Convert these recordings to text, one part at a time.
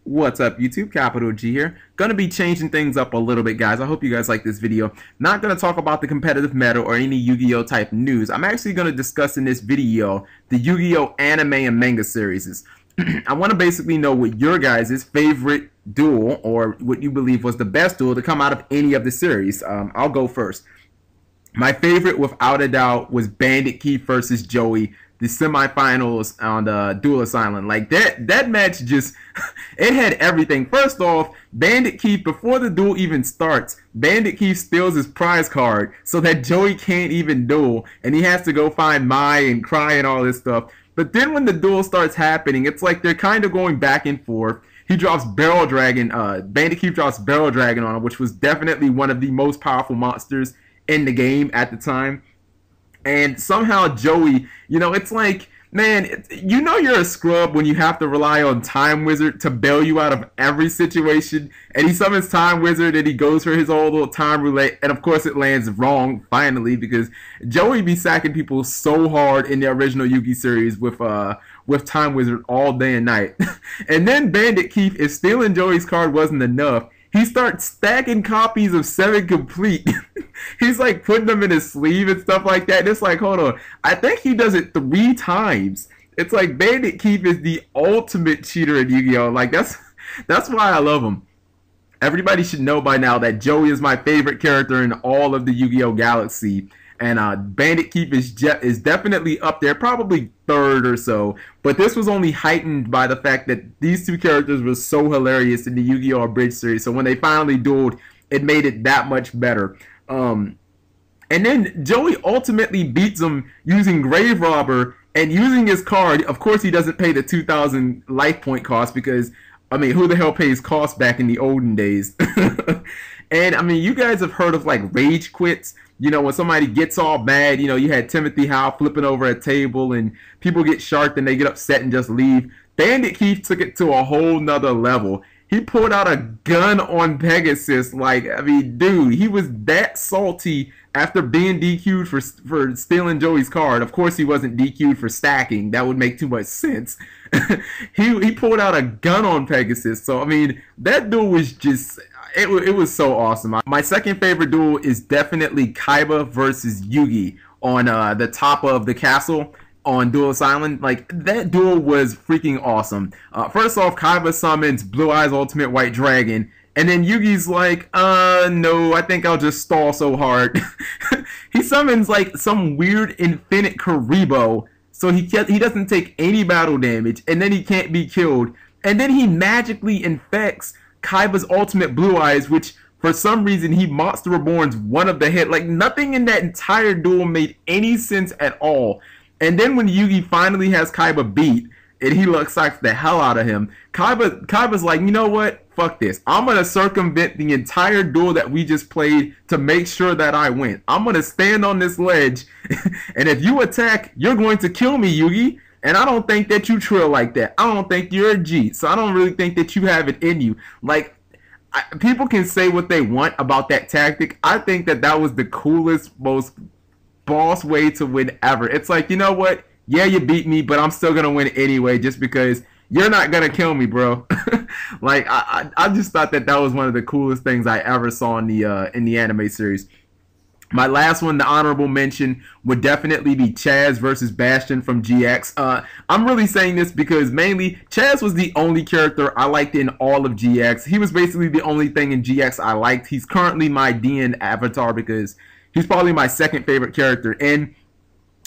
What's up, YouTube? Capital G here. Gonna be changing things up a little bit, guys. I hope you guys like this video. Not gonna talk about the competitive meta or any Yu-Gi-Oh type news. I'm actually gonna discuss in this video the Yu-Gi-Oh anime and manga series. I want to basically know what your guys' favorite duel or what you believe was the best duel to come out of any of the series. I'll go first. My favorite, without a doubt, was Bandit Keith versus Joey, the semifinals on the Duelist Island. Like that match just it had everything. First off, Bandit Keith, before the duel even starts, Bandit Keith steals his prize card so that Joey can't even duel, and he has to go find Mai and cry and all this stuff. But then when the duel starts happening, it's like they're kind of going back and forth. He drops Barrel Dragon, Bandit Keith drops Barrel Dragon on him, which was definitely one of the most powerful monsters in the game at the time. And somehow Joey, it's like, man, you're a scrub when you have to rely on Time Wizard to bail you out of every situation. And he summons Time Wizard and he goes for his old little time roulette. And of course it lands wrong finally, because Joey be sacking people so hard in the original Yu-Gi series with Time Wizard all day and night. And then Bandit Keith, if stealing Joey's card wasn't enough, he starts stacking copies of 7 Complete. He's like putting them in his sleeve and stuff like that. It's like, hold on. I think he does it 3 times. It's like Bandit Keith is the ultimate cheater in Yu-Gi-Oh! Like that's why I love him. Everybody should know by now that Joey is my favorite character in all of the Yu-Gi-Oh! Galaxy. And Bandit Keith is definitely up there, probably 3rd or so. But this was only heightened by the fact that these two characters were so hilarious in the Yu-Gi-Oh! Abridged series. So when they finally dueled, it made it that much better. And then Joey ultimately beats him using Grave Robber and using his card. Of course, he doesn't pay the 2,000 life point cost because, I mean, who the hell pays cost back in the olden days? And, I mean, you guys have heard of, like, rage quits. When somebody gets all mad, you had Timothy Howe flipping over a table and people get sharked and they get upset and just leave. Bandit Keith took it to a whole nother level. He pulled out a gun on Pegasus. Like, I mean, dude, he was that salty after being DQ'd for stealing Joey's card. Of course, he wasn't DQ'd for stacking. That would make too much sense. he pulled out a gun on Pegasus. So, I mean, that duel was just... It was so awesome. My second favorite duel is definitely Kaiba versus Yugi on the top of the castle on Duelist Island. Like, that duel was freaking awesome. First off, Kaiba summons Blue Eyes Ultimate White Dragon, and then Yugi's like, no, I think I'll just stall so hard. He summons like some weird infinite Karibo, so he doesn't take any battle damage, and then he can't be killed. And then he magically infects Kaiba's ultimate Blue Eyes, which for some reason he Monster Reborn's one of the hit. Like, nothing in that entire duel made any sense at all. And then when Yugi finally has Kaiba beat and he sucks the hell out of him, Kaiba's like, you know what? Fuck this. I'm gonna circumvent the entire duel that we just played to make sure that I win. I'm gonna stand on this ledge, and if you attack, you're going to kill me, Yugi. And I don't think that you trill like that. I don't think you're a G. So I don't really think that you have it in you. Like, people can say what they want about that tactic. I think that was the coolest, most boss way to win ever. It's like, you know what? Yeah, you beat me, but I'm still going to win anyway just because you're not going to kill me, bro. Like, I just thought that was one of the coolest things I ever saw in the anime series. My last one, the honorable mention, would definitely be Chaz versus Bastion from GX. I'm really saying this because mainly Chaz was the only character I liked in all of GX. He was basically the only thing in GX I liked. He's currently my DN avatar because he's probably my second favorite character. And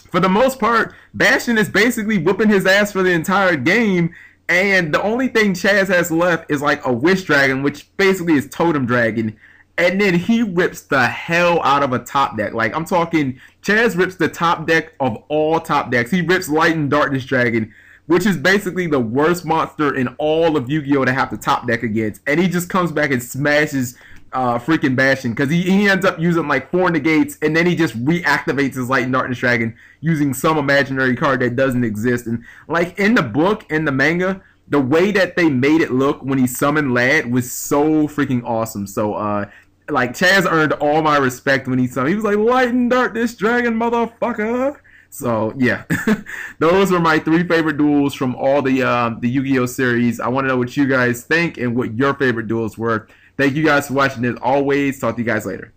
for the most part, Bastion is basically whooping his ass for the entire game. And the only thing Chaz has left is like a Wish Dragon, which basically is Totem Dragon. And then he rips the hell out of a top deck. Like, I'm talking, Chaz rips the top deck of all top decks. He rips Light and Darkness Dragon, which is basically the worst monster in all of Yu-Gi-Oh! To have to top deck against. And he just comes back and smashes freaking Bastion. Because he ends up using like 4 negates, and then he just reactivates his Light and Darkness Dragon using some imaginary card that doesn't exist. And like, in the book, in the manga, the way that they made it look when he summoned Lad was so freaking awesome. So, like, Chaz earned all my respect when he summoned. He was like, Light and Darkness Dragon, motherfucker. So yeah, those were my 3 favorite duels from all the Yu-Gi-Oh series. I want to know what you guys think and what your favorite duels were. Thank you guys for watching. As always, talk to you guys later.